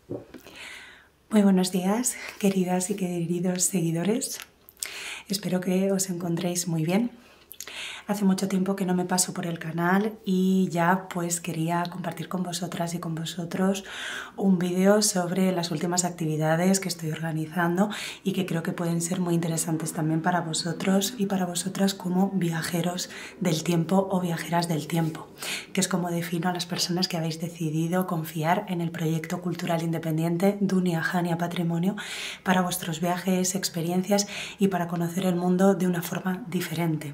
Muy buenos días, queridas y queridos seguidores. Espero que os encontréis muy bien. Hace mucho tiempo que no me paso por el canal y ya pues quería compartir con vosotras y con vosotros un vídeo sobre las últimas actividades que estoy organizando y que creo que pueden ser muy interesantes también para vosotros y para vosotras como viajeros del tiempo o viajeras del tiempo, que es como defino a las personas que habéis decidido confiar en el proyecto cultural independiente Dunia Hania Patrimonio para vuestros viajes, experiencias y para conocer el mundo de una forma diferente.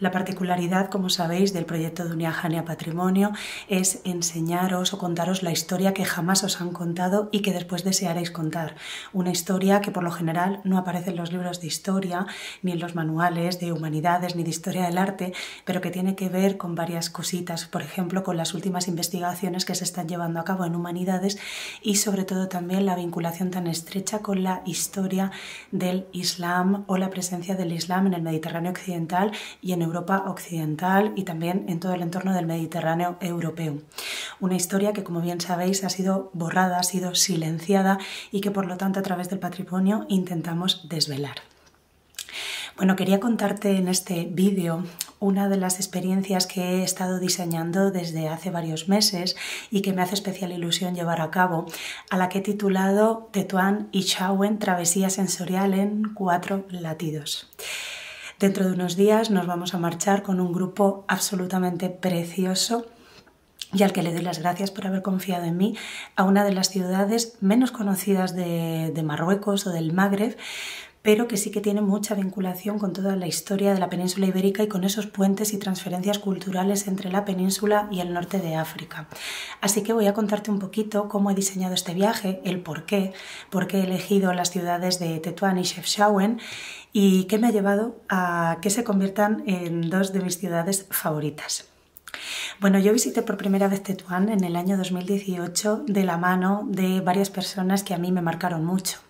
La particularidad, como sabéis, del proyecto Dunia Hania Patrimonio es enseñaros o contaros la historia que jamás os han contado y que después desearéis contar. Una historia que por lo general no aparece en los libros de historia, ni en los manuales de humanidades, ni de historia del arte, pero que tiene que ver con varias cositas, por ejemplo, con las últimas investigaciones que se están llevando a cabo en humanidades y sobre todo también la vinculación tan estrecha con la historia del Islam o la presencia del Islam en el Mediterráneo occidental y en Europa occidental y también en todo el entorno del Mediterráneo europeo. Una historia que, como bien sabéis, ha sido borrada, ha sido silenciada y que por lo tanto a través del patrimonio intentamos desvelar. Bueno, quería contarte en este vídeo una de las experiencias que he estado diseñando desde hace varios meses y que me hace especial ilusión llevar a cabo, a la que he titulado Tetuán y Chauen, travesía sensorial en 4 latidos. Dentro de unos días nos vamos a marchar con un grupo absolutamente precioso y al que le doy las gracias por haber confiado en mí, a una de las ciudades menos conocidas de Marruecos o del Magreb, pero que sí que tiene mucha vinculación con toda la historia de la península ibérica y con esos puentes y transferencias culturales entre la península y el norte de África. Así que voy a contarte un poquito cómo he diseñado este viaje, el por qué he elegido las ciudades de Tetuán y Chefchaouen y qué me ha llevado a que se conviertan en 2 de mis ciudades favoritas. Bueno, yo visité por primera vez Tetuán en el año 2018 de la mano de varias personas que a mí me marcaron mucho.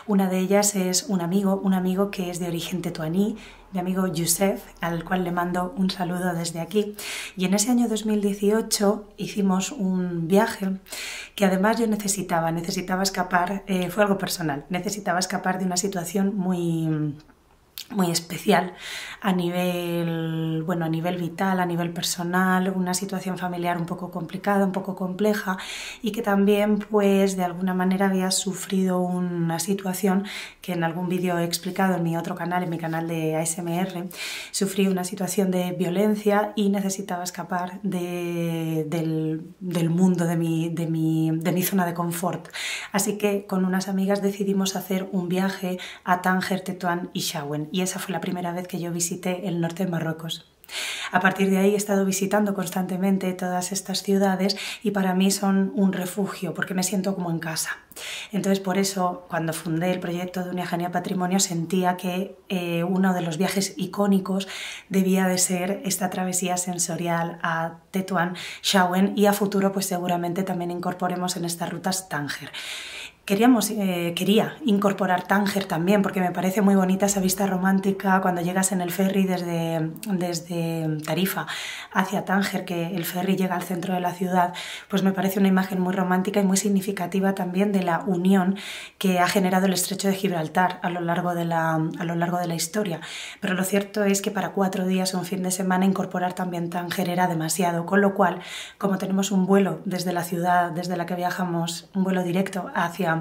Una de ellas es un amigo que es de origen tetuaní, mi amigo Youssef, al cual le mando un saludo desde aquí. Y en ese año 2018 hicimos un viaje que además yo necesitaba escapar, fue algo personal, necesitaba escapar de una situación muy especial a nivel vital, a nivel personal, una situación familiar un poco complicada, un poco compleja y que también pues de alguna manera había sufrido una situación que en algún vídeo he explicado en mi otro canal, en mi canal de ASMR. Sufrí una situación de violencia y necesitaba escapar del mundo, de mi zona de confort. Así que con unas amigas decidimos hacer un viaje a Tánger, Tetuán y Chauen. Y esa fue la primera vez que yo visité el norte de Marruecos. A partir de ahí he estado visitando constantemente todas estas ciudades y para mí son un refugio porque me siento como en casa. Entonces por eso cuando fundé el proyecto Dunia Hania Patrimonio sentía que uno de los viajes icónicos debía de ser esta travesía sensorial a Tetuán, Chauen y a futuro pues seguramente también incorporemos en estas rutas Tánger. Quería incorporar Tánger también porque me parece muy bonita esa vista romántica cuando llegas en el ferry desde Tarifa hacia Tánger, que el ferry llega al centro de la ciudad, pues me parece una imagen muy romántica y muy significativa también de la unión que ha generado el estrecho de Gibraltar a lo largo de la historia. Pero lo cierto es que para 4 días o un fin de semana incorporar también Tánger era demasiado, con lo cual, como tenemos un vuelo desde la ciudad desde la que viajamos, un vuelo directo hacia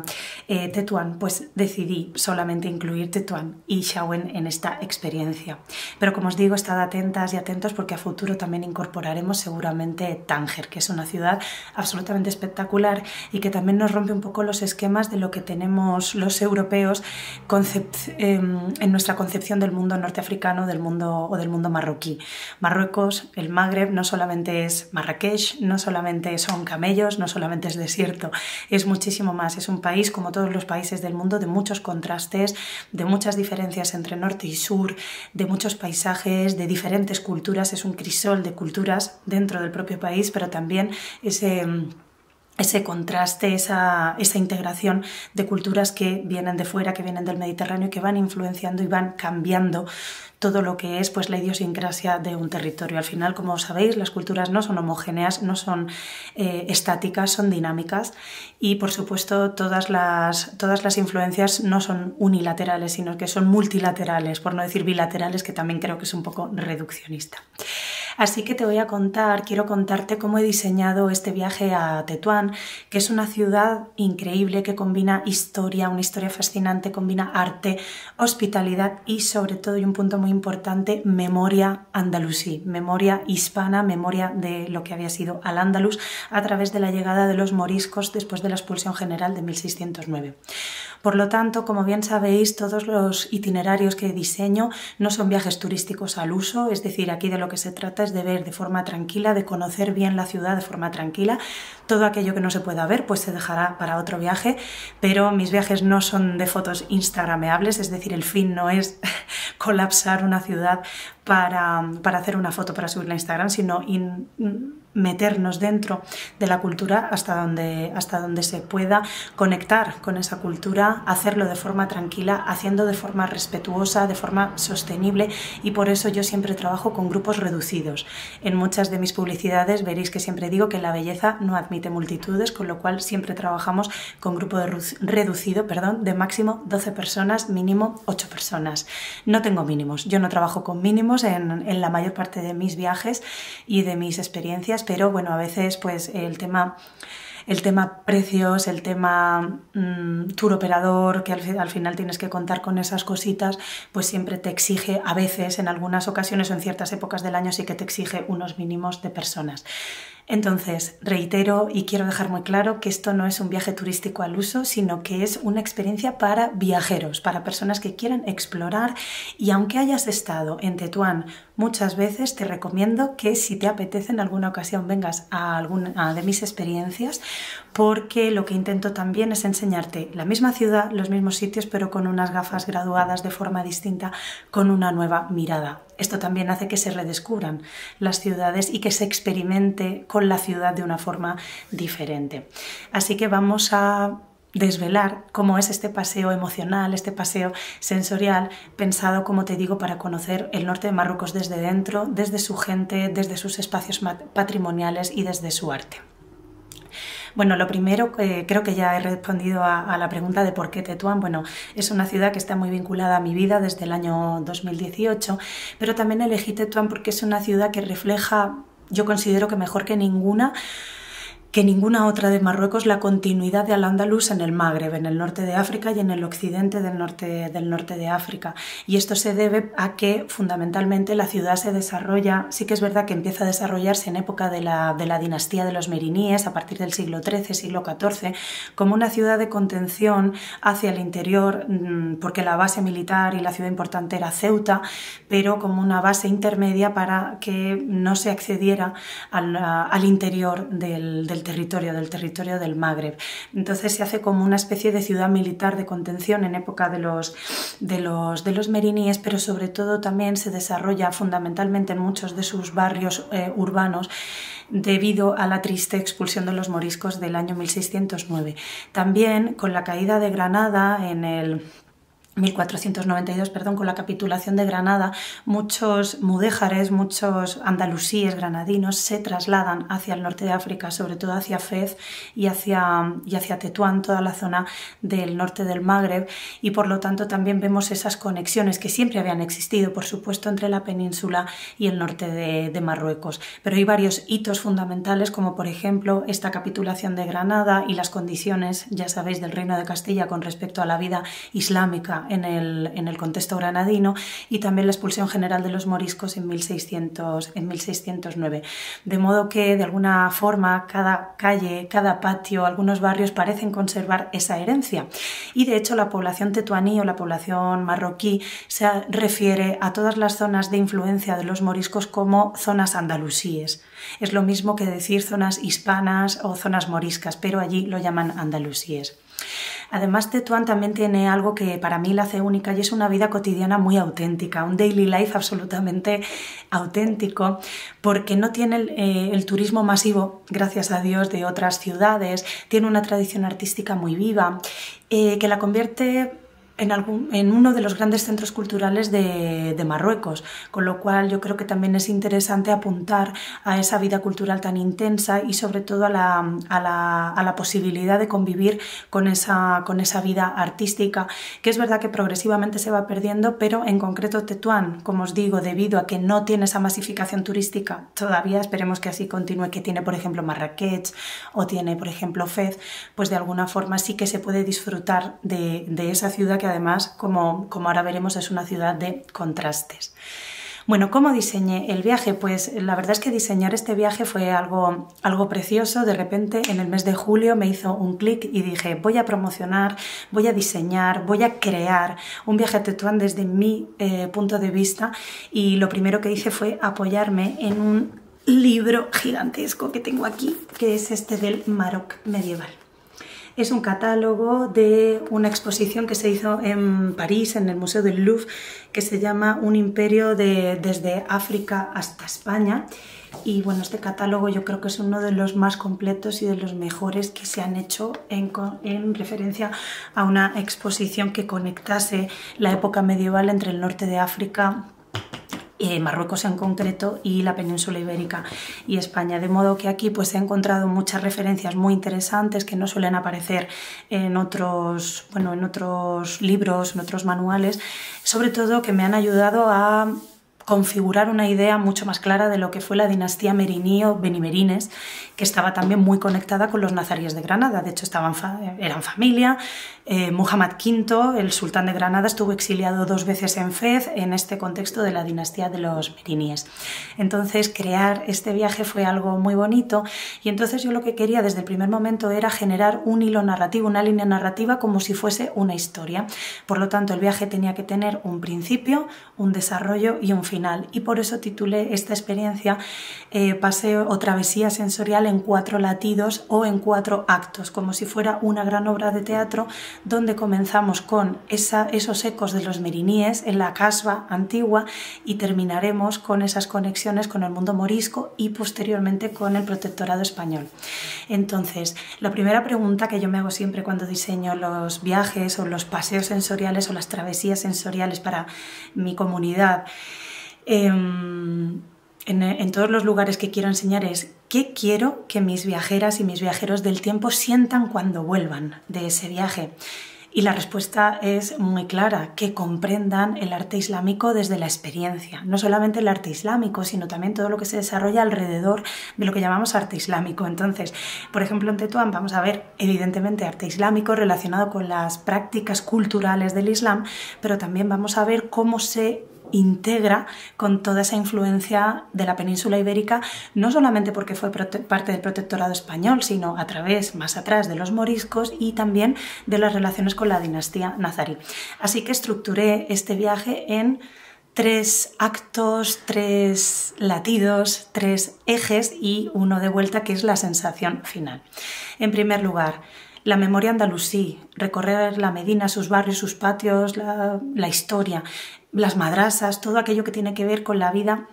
Tetuán, pues decidí solamente incluir Tetuán y Chauen en esta experiencia. Pero como os digo, estad atentas y atentos porque a futuro también incorporaremos seguramente Tánger, que es una ciudad absolutamente espectacular y que también nos rompe un poco los esquemas de lo que tenemos los europeos en nuestra concepción del mundo norteafricano del mundo marroquí. Marruecos, el Magreb, no solamente es Marrakech, no solamente son camellos, no solamente es desierto, es muchísimo más, es un país, como todos los países del mundo, de muchos contrastes, de muchas diferencias entre norte y sur, de muchos paisajes, de diferentes culturas, es un crisol de culturas dentro del propio país, pero también ese contraste, esa integración de culturas que vienen de fuera, que vienen del Mediterráneo, que van influenciando y van cambiando todo lo que es pues la idiosincrasia de un territorio. Al final, como sabéis, las culturas no son homogéneas, no son estáticas, son dinámicas y, por supuesto, todas las influencias no son unilaterales, sino que son multilaterales, por no decir bilaterales, que también creo que es un poco reduccionista. Así que quiero contarte cómo he diseñado este viaje a Tetuán, que es una ciudad increíble que combina historia, una historia fascinante, combina arte, hospitalidad y sobre todo, y un punto muy importante, memoria andalusí, memoria hispana, memoria de lo que había sido Al-Ándalus a través de la llegada de los moriscos después de la expulsión general de 1609. Por lo tanto, como bien sabéis, todos los itinerarios que diseño no son viajes turísticos al uso, es decir, aquí de lo que se trata es de ver de forma tranquila, de conocer bien la ciudad de forma tranquila. Todo aquello que no se pueda ver pues se dejará para otro viaje, pero mis viajes no son de fotos instagrameables, es decir, el fin no es colapsar una ciudad para hacer una foto para subirla a Instagram, sino meternos dentro de la cultura hasta donde se pueda, conectar con esa cultura, hacerlo de forma tranquila, haciendo de forma respetuosa, de forma sostenible, y por eso yo siempre trabajo con grupos reducidos. En muchas de mis publicidades veréis que siempre digo que la belleza no admite multitudes, con lo cual siempre trabajamos con grupo reducido, de máximo 12 personas, mínimo 8 personas. No tengo mínimos, yo no trabajo con mínimos en la mayor parte de mis viajes y de mis experiencias, pero bueno, a veces pues el tema precios, el tema tour operador, que al final tienes que contar con esas cositas, pues siempre te exige, a veces, en algunas ocasiones o en ciertas épocas del año sí que te exige unos mínimos de personas. Entonces, reitero y quiero dejar muy claro que esto no es un viaje turístico al uso, sino que es una experiencia para viajeros, para personas que quieran explorar, y aunque hayas estado en Tetuán muchas veces, te recomiendo que si te apetece en alguna ocasión vengas a alguna de mis experiencias, porque lo que intento también es enseñarte la misma ciudad, los mismos sitios, pero con unas gafas graduadas de forma distinta, con una nueva mirada. Esto también hace que se redescubran las ciudades y que se experimente con la ciudad de una forma diferente. Así que vamos a desvelar cómo es este paseo emocional, este paseo sensorial, pensado, como te digo, para conocer el norte de Marruecos desde dentro, desde su gente, desde sus espacios patrimoniales y desde su arte. Bueno, lo primero, creo que ya he respondido a la pregunta de por qué Tetuán. Bueno, es una ciudad que está muy vinculada a mi vida desde el año 2018, pero también elegí Tetuán porque es una ciudad que refleja, yo considero que mejor que ninguna otra de Marruecos, la continuidad de Al-Ándalus en el Magreb, en el norte de África y en el occidente del norte de África. Y esto se debe a que fundamentalmente la ciudad se desarrolla, sí que es verdad que empieza a desarrollarse en época de la dinastía de los meriníes, a partir del siglo XIII, siglo XIV, como una ciudad de contención hacia el interior, porque la base militar y la ciudad importante era Ceuta, pero como una base intermedia para que no se accediera al interior del territorio del Magreb. Entonces se hace como una especie de ciudad militar de contención en época de los meriníes, pero sobre todo también se desarrolla fundamentalmente en muchos de sus barrios urbanos debido a la triste expulsión de los moriscos del año 1609. También con la caída de Granada en el 1492, con la capitulación de Granada, muchos mudéjares, muchos andalusíes granadinos se trasladan hacia el norte de África, sobre todo hacia Fez y hacia Tetuán, toda la zona del norte del Magreb, y por lo tanto también vemos esas conexiones que siempre habían existido, por supuesto, entre la península y el norte de Marruecos. Pero hay varios hitos fundamentales, como por ejemplo esta capitulación de Granada y las condiciones, ya sabéis, del Reino de Castilla con respecto a la vida islámica en el contexto granadino, y también la expulsión general de los moriscos en 1609. De modo que, de alguna forma, cada calle, cada patio, algunos barrios parecen conservar esa herencia. Y de hecho la población tetuaní o la población marroquí se refiere a todas las zonas de influencia de los moriscos como zonas andalusíes. Es lo mismo que decir zonas hispanas o zonas moriscas, pero allí lo llaman andalusíes. Además, Tetuán también tiene algo que para mí la hace única y es una vida cotidiana muy auténtica, un daily life absolutamente auténtico, porque no tiene el turismo masivo, gracias a Dios, de otras ciudades, tiene una tradición artística muy viva, que la convierte en uno de los grandes centros culturales de Marruecos, con lo cual yo creo que también es interesante apuntar a esa vida cultural tan intensa y sobre todo a la posibilidad de convivir con esa vida artística, que es verdad que progresivamente se va perdiendo, pero en concreto Tetuán, como os digo, debido a que no tiene esa masificación turística todavía, esperemos que así continúe, que tiene por ejemplo Marrakech o tiene por ejemplo Fez, pues de alguna forma sí que se puede disfrutar de esa ciudad que además, como ahora veremos, es una ciudad de contrastes. Bueno, ¿cómo diseñé el viaje? Pues la verdad es que diseñar este viaje fue algo precioso. De repente, en el mes de julio me hizo un clic y dije, voy a promocionar, voy a diseñar, voy a crear un viaje a Tetuán desde mi punto de vista, y lo primero que hice fue apoyarme en un libro gigantesco que tengo aquí, que es este del Maroc medieval. Es un catálogo de una exposición que se hizo en París, en el Museo del Louvre, que se llama Un imperio desde África hasta España. Y bueno, este catálogo yo creo que es uno de los más completos y de los mejores que se han hecho en referencia a una exposición que conectase la época medieval entre el norte de África, Marruecos en concreto, y la península ibérica y España, de modo que aquí pues he encontrado muchas referencias muy interesantes que no suelen aparecer en otros libros, en otros manuales, sobre todo que me han ayudado a configurar una idea mucho más clara de lo que fue la dinastía meriní o benimerines, que estaba también muy conectada con los nazaríes de Granada. De hecho eran familia. Muhammad V, el sultán de Granada, estuvo exiliado 2 veces en Fez en este contexto de la dinastía de los meriníes. Entonces crear este viaje fue algo muy bonito, y entonces yo lo que quería desde el primer momento era generar un hilo narrativo, una línea narrativa, como si fuese una historia. Por lo tanto, el viaje tenía que tener un principio, un desarrollo y un final, y por eso titulé esta experiencia Paseo o Travesía Sensorial en 4 latidos o en 4 actos, como si fuera una gran obra de teatro, donde comenzamos con esos ecos de los meriníes en la Casba antigua y terminaremos con esas conexiones con el mundo morisco y posteriormente con el protectorado español. Entonces, la primera pregunta que yo me hago siempre cuando diseño los viajes o los paseos sensoriales o las travesías sensoriales para mi comunidad, en todos los lugares que quiero enseñar, es ¿qué quiero que mis viajeras y mis viajeros del tiempo sientan cuando vuelvan de ese viaje? Y la respuesta es muy clara, que comprendan el arte islámico desde la experiencia. No solamente el arte islámico, sino también todo lo que se desarrolla alrededor de lo que llamamos arte islámico. Entonces, por ejemplo, en Tetuán vamos a ver evidentemente arte islámico relacionado con las prácticas culturales del Islam, pero también vamos a ver cómo se integra con toda esa influencia de la península ibérica, no solamente porque fue parte del protectorado español, sino a través, más atrás, de los moriscos y también de las relaciones con la dinastía nazarí. Así que estructuré este viaje en 3 actos, 3 latidos, 3 ejes y uno de vuelta, que es la sensación final. En primer lugar, la memoria andalusí, recorrer la Medina, sus barrios, sus patios, la historia, las madrasas, todo aquello que tiene que ver con la vida.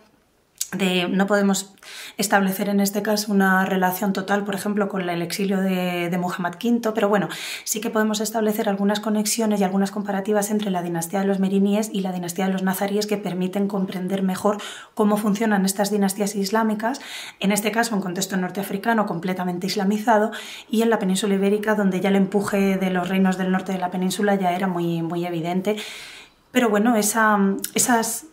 No podemos establecer en este caso una relación total, por ejemplo, con el exilio de Muhammad V, pero bueno, sí que podemos establecer algunas conexiones y algunas comparativas entre la dinastía de los meriníes y la dinastía de los nazaríes que permiten comprender mejor cómo funcionan estas dinastías islámicas, en este caso en contexto norteafricano completamente islamizado, y en la península ibérica, donde ya el empuje de los reinos del norte de la península ya era muy, muy evidente. Pero bueno, esas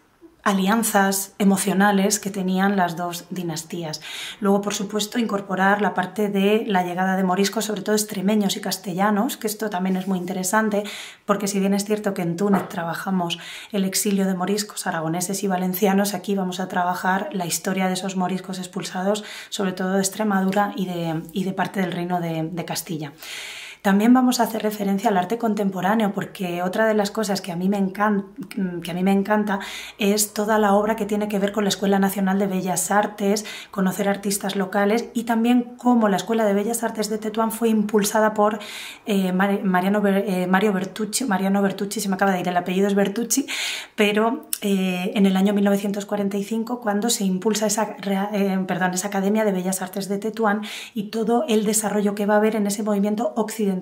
alianzas emocionales que tenían las dos dinastías. Luego, por supuesto, incorporar la parte de la llegada de moriscos, sobre todo extremeños y castellanos, que esto también es muy interesante, porque si bien es cierto que en Túnez trabajamos el exilio de moriscos aragoneses y valencianos, aquí vamos a trabajar la historia de esos moriscos expulsados, sobre todo de Extremadura y de parte del reino de Castilla. También vamos a hacer referencia al arte contemporáneo, porque otra de las cosas que a mí me encanta es toda la obra que tiene que ver con la Escuela Nacional de Bellas Artes, conocer artistas locales y también cómo la Escuela de Bellas Artes de Tetuán fue impulsada por Mariano Bertucci, se me acaba de ir, el apellido es Bertucci, pero en el año 1945 cuando se impulsa esa Academia de Bellas Artes de Tetuán y todo el desarrollo que va a haber en ese movimiento occidentalista,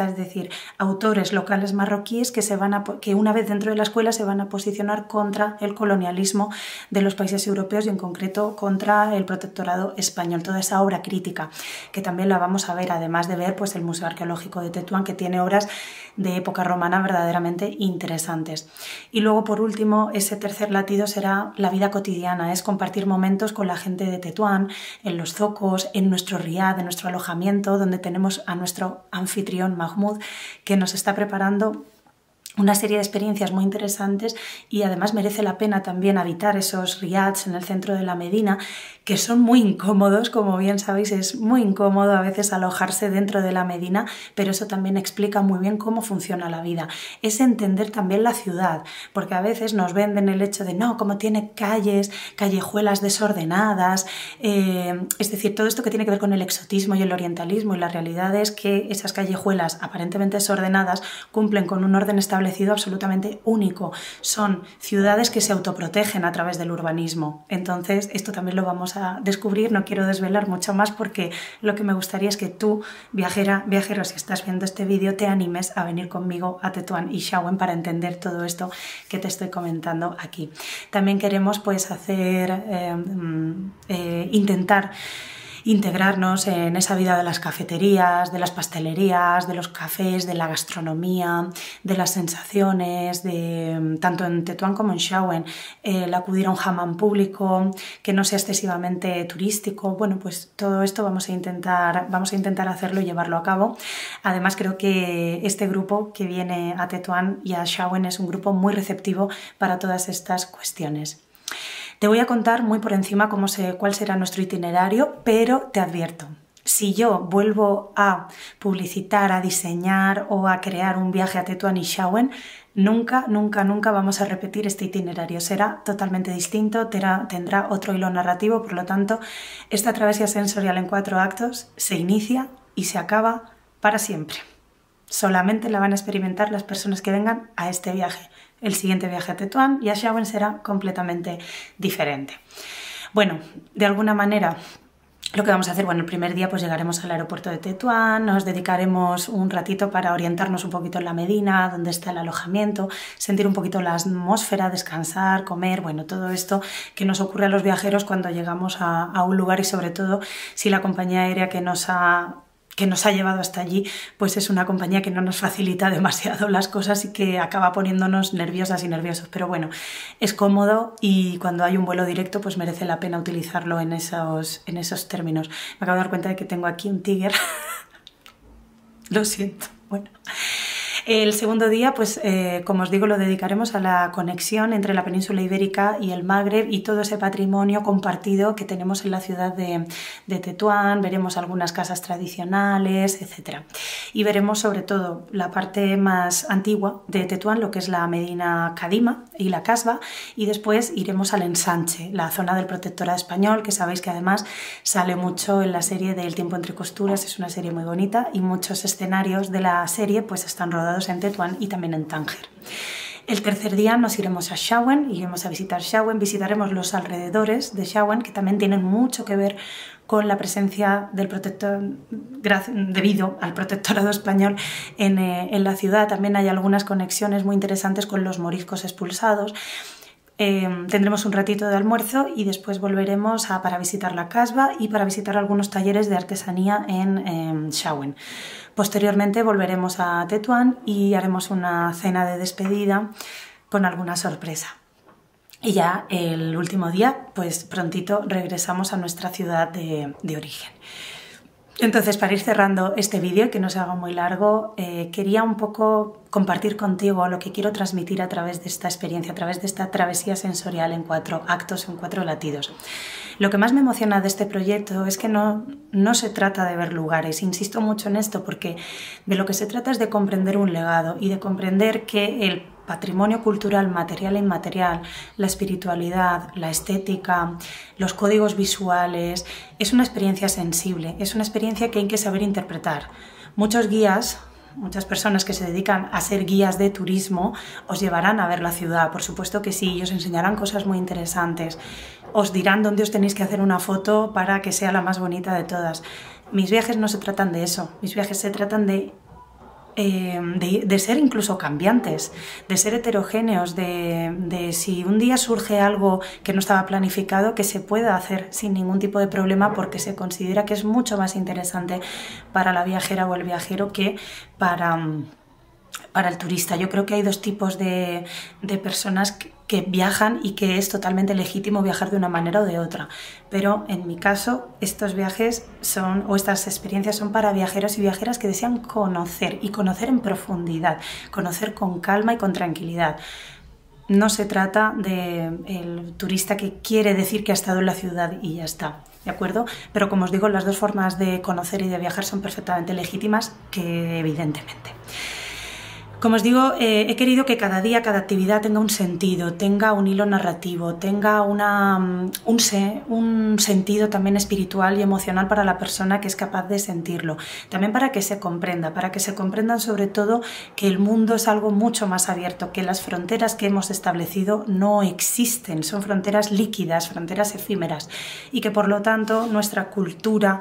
es decir, autores locales marroquíes que una vez dentro de la escuela se van a posicionar contra el colonialismo de los países europeos y en concreto contra el protectorado español, toda esa obra crítica que también la vamos a ver, además de ver pues, el Museo Arqueológico de Tetuán, que tiene obras de época romana verdaderamente interesantes. Y luego, por último, ese tercer latido será la vida cotidiana, es compartir momentos con la gente de Tetuán, en los zocos, en nuestro riad, en nuestro alojamiento, donde tenemos a nuestro anfitrión Mahmoud, que nos está preparando una serie de experiencias muy interesantes y además merece la pena también habitar esos riads en el centro de la Medina, que son muy incómodos, como bien sabéis, es muy incómodo a veces alojarse dentro de la Medina, pero eso también explica muy bien cómo funciona la vida. Es entender también la ciudad, porque a veces nos venden el hecho de no, como tiene calles, callejuelas desordenadas, es decir, todo esto que tiene que ver con el exotismo y el orientalismo, y la realidad es que esas callejuelas aparentemente desordenadas cumplen con un orden establecido absolutamente único. Son ciudades que se autoprotegen a través del urbanismo. Entonces, esto también lo vamos a descubrir. No quiero desvelar mucho más porque lo que me gustaría es que tú, viajero, si estás viendo este vídeo, te animes a venir conmigo a Tetuán y Chauen para entender todo esto que te estoy comentando aquí. También queremos pues intentar integrarnos en esa vida de las cafeterías, de las pastelerías, de los cafés, de la gastronomía, de las sensaciones, tanto en Tetuán como en Chauen, el acudir a un hammam público que no sea excesivamente turístico. Bueno, pues todo esto vamos a intentar hacerlo y llevarlo a cabo. Además, creo que este grupo que viene a Tetuán y a Chauen es un grupo muy receptivo para todas estas cuestiones. Te voy a contar muy por encima cuál será nuestro itinerario, pero te advierto, si yo vuelvo a publicitar, a diseñar o a crear un viaje a Tetuán y Chauen, nunca vamos a repetir este itinerario. Será totalmente distinto, tendrá otro hilo narrativo, por lo tanto, esta travesía sensorial en 4 actos se inicia y se acaba para siempre. Solamente la van a experimentar las personas que vengan a este viaje. El siguiente viaje a Tetuán y a Chauen será completamente diferente. Bueno, de alguna manera lo que vamos a hacer, bueno, el primer día pues llegaremos al aeropuerto de Tetuán, nos dedicaremos un ratito para orientarnos un poquito en la Medina, donde está el alojamiento, sentir un poquito la atmósfera, descansar, comer, bueno, todo esto que nos ocurre a los viajeros cuando llegamos a un lugar y sobre todo si la compañía aérea que nos ha llevado hasta allí, pues es una compañía que no nos facilita demasiado las cosas y que acaba poniéndonos nerviosas y nerviosos. Pero bueno, es cómodo y cuando hay un vuelo directo, pues merece la pena utilizarlo en esos términos. Me acabo de dar cuenta de que tengo aquí un tigre. Lo siento. Bueno. El segundo día, pues como os digo, lo dedicaremos a la conexión entre la península ibérica y el Magreb y todo ese patrimonio compartido que tenemos en la ciudad de Tetuán. Veremos algunas casas tradicionales, etc. Y veremos sobre todo la parte más antigua de Tetuán, lo que es la Medina Kadima y la Casba, y después iremos al Ensanche, la zona del protectorado español, que sabéis que además sale mucho en la serie de El tiempo entre costuras, es una serie muy bonita y muchos escenarios de la serie pues están rodados en Tetuán y también en Tánger. El tercer día nos iremos a Chauen, iremos a visitar Chauen, visitaremos los alrededores de Chauen, que también tienen mucho que ver con la presencia del debido al protectorado español en la ciudad. También hay algunas conexiones muy interesantes con los moriscos expulsados. Tendremos un ratito de almuerzo y después volveremos para visitar la Casba y para visitar algunos talleres de artesanía en Chauen. Posteriormente volveremos a Tetuán y haremos una cena de despedida con alguna sorpresa. Y ya el último día, pues prontito regresamos a nuestra ciudad de origen. Entonces, para ir cerrando este vídeo, que no se haga muy largo, quería un poco compartir contigo lo que quiero transmitir a través de esta experiencia, a través de esta travesía sensorial en 4 actos, en 4 latidos. Lo que más me emociona de este proyecto es que no se trata de ver lugares, insisto mucho en esto, porque de lo que se trata es de comprender un legado y de comprender que el patrimonio cultural material e inmaterial, la espiritualidad, la estética, los códigos visuales, es una experiencia sensible, es una experiencia que hay que saber interpretar. Muchos guías, muchas personas que se dedican a ser guías de turismo, os llevarán a ver la ciudad, por supuesto que sí, y os enseñarán cosas muy interesantes, os dirán dónde os tenéis que hacer una foto para que sea la más bonita de todas. Mis viajes no se tratan de eso, mis viajes se tratan de ser incluso cambiantes, de ser heterogéneos, de si un día surge algo que no estaba planificado, que se pueda hacer sin ningún tipo de problema, porque se considera que es mucho más interesante para la viajera o el viajero que para el turista. Yo creo que hay 2 tipos de personas que viajan y que es totalmente legítimo viajar de una manera o de otra. Pero en mi caso, estos viajes o estas experiencias son para viajeros y viajeras que desean conocer y conocer en profundidad, conocer con calma y con tranquilidad. No se trata del turista que quiere decir que ha estado en la ciudad y ya está, ¿de acuerdo? Pero como os digo, las 2 formas de conocer y de viajar son perfectamente legítimas, que evidentemente. Como os digo, he querido que cada día, cada actividad tenga un sentido, tenga un hilo narrativo, tenga un sentido también espiritual y emocional para la persona que es capaz de sentirlo. También para que se comprendan sobre todo que el mundo es algo mucho más abierto, que las fronteras que hemos establecido no existen, son fronteras líquidas, fronteras efímeras, y que por lo tanto nuestra cultura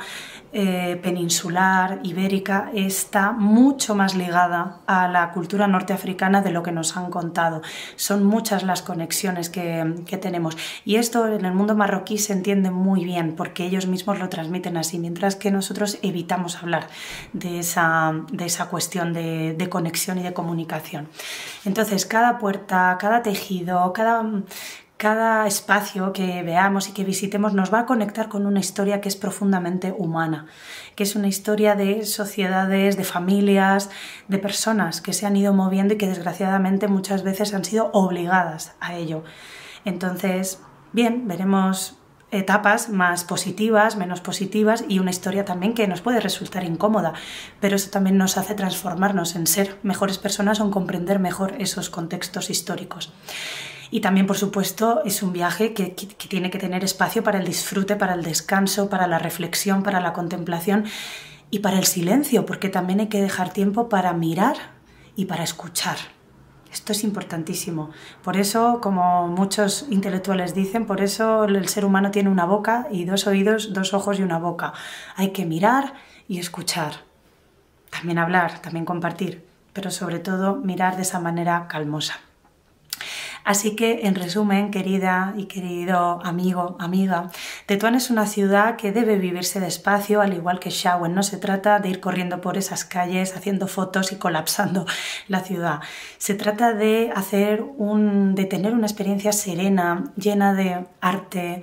peninsular, ibérica, está mucho más ligada a la cultura norteafricana de lo que nos han contado. Son muchas las conexiones que tenemos, y esto en el mundo marroquí se entiende muy bien porque ellos mismos lo transmiten así, mientras que nosotros evitamos hablar de esa cuestión de conexión y de comunicación. Entonces, cada puerta, cada tejido, cada espacio que veamos y que visitemos nos va a conectar con una historia que es profundamente humana, que es una historia de sociedades, de familias, de personas que se han ido moviendo y que desgraciadamente muchas veces han sido obligadas a ello. Entonces, bien, veremos etapas más positivas, menos positivas, y una historia también que nos puede resultar incómoda, pero eso también nos hace transformarnos en ser mejores personas o en comprender mejor esos contextos históricos. Y también, por supuesto, es un viaje que tiene que tener espacio para el disfrute, para el descanso, para la reflexión, para la contemplación y para el silencio, porque también hay que dejar tiempo para mirar y para escuchar. Esto es importantísimo. Por eso, como muchos intelectuales dicen, por eso el ser humano tiene una boca y 2 oídos, 2 ojos y una boca. Hay que mirar y escuchar. También hablar, también compartir, pero sobre todo mirar de esa manera calmosa. Así que, en resumen, querida y querido amigo, amiga, Tetuán es una ciudad que debe vivirse despacio, al igual que Xauen. No se trata de ir corriendo por esas calles, haciendo fotos y colapsando la ciudad. Se trata de tener una experiencia serena, llena de arte,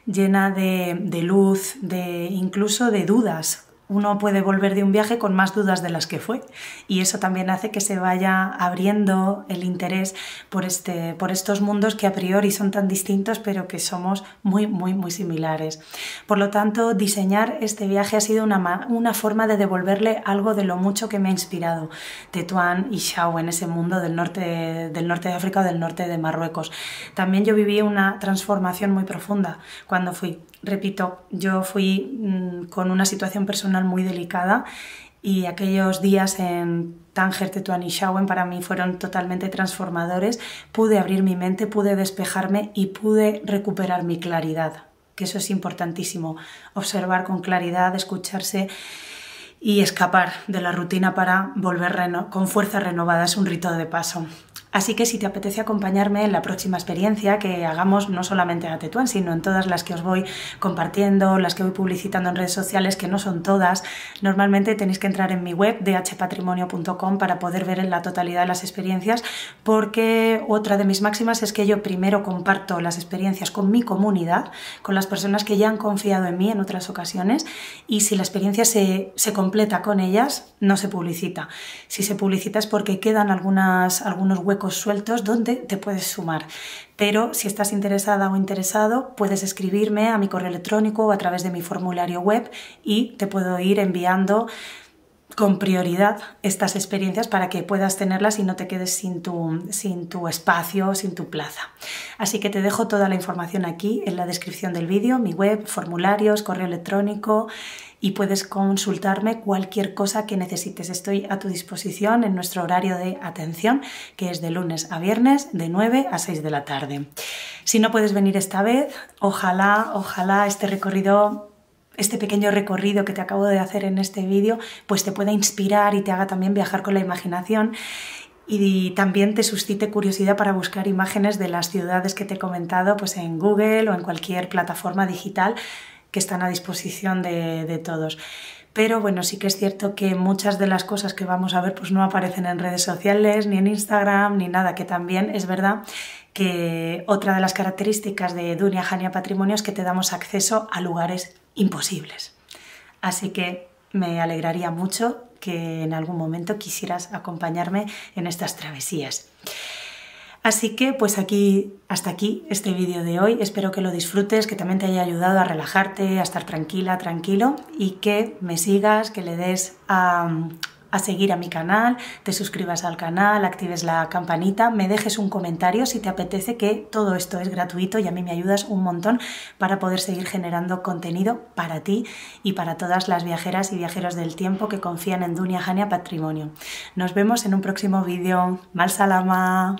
llena de luz, incluso de dudas. Uno puede volver de un viaje con más dudas de las que fue, y eso también hace que se vaya abriendo el interés por estos mundos que a priori son tan distintos, pero que somos muy, muy, muy similares. Por lo tanto, diseñar este viaje ha sido una forma de devolverle algo de lo mucho que me ha inspirado Tetuán y Xauen, ese mundo del norte de África o del norte de Marruecos. También yo viví una transformación muy profunda cuando fui. Repito, yo fui con una situación personal muy delicada, y aquellos días en Tánger, Tetuán y Xauen para mí fueron totalmente transformadores. Pude abrir mi mente, pude despejarme y pude recuperar mi claridad, que eso es importantísimo, observar con claridad, escucharse y escapar de la rutina para volver con fuerza renovada. Es un rito de paso. Así que si te apetece acompañarme en la próxima experiencia que hagamos, no solamente a Tetuán, sino en todas las que os voy compartiendo, las que voy publicitando en redes sociales, que no son todas, normalmente tenéis que entrar en mi web dhpatrimonio.com para poder ver en la totalidad de las experiencias, porque otra de mis máximas es que yo primero comparto las experiencias con mi comunidad, con las personas que ya han confiado en mí en otras ocasiones, y si la experiencia se completa con ellas, no se publicita. Si se publicita es porque quedan algunos huecos sueltos donde te puedes sumar, pero si estás interesada o interesado puedes escribirme a mi correo electrónico o a través de mi formulario web y te puedo ir enviando con prioridad estas experiencias para que puedas tenerlas y no te quedes sin tu espacio, sin tu plaza. Así que te dejo toda la información aquí en la descripción del vídeo, mi web, formularios, correo electrónico, y puedes consultarme cualquier cosa que necesites. Estoy a tu disposición en nuestro horario de atención, que es de lunes a viernes de 9 a 6 de la tarde. Si no puedes venir esta vez, ojalá este pequeño recorrido que te acabo de hacer en este vídeo pues te pueda inspirar y te haga también viajar con la imaginación y también te suscite curiosidad para buscar imágenes de las ciudades que te he comentado pues en Google o en cualquier plataforma digital que están a disposición de todos. Pero bueno, sí que es cierto que muchas de las cosas que vamos a ver pues no aparecen en redes sociales, ni en Instagram, ni nada, que también es verdad que otra de las características de Dunia Hania Patrimonio es que te damos acceso a lugares imposibles. Así que me alegraría mucho que en algún momento quisieras acompañarme en estas travesías. Así que pues hasta aquí este vídeo de hoy. Espero que lo disfrutes, que también te haya ayudado a relajarte, a estar tranquila, tranquilo, y que me sigas, que le des a seguir a mi canal, te suscribas al canal, actives la campanita, me dejes un comentario si te apetece, que todo esto es gratuito y a mí me ayudas un montón para poder seguir generando contenido para ti y para todas las viajeras y viajeros del tiempo que confían en Dunia Hania Patrimonio. Nos vemos en un próximo vídeo. Mal salama.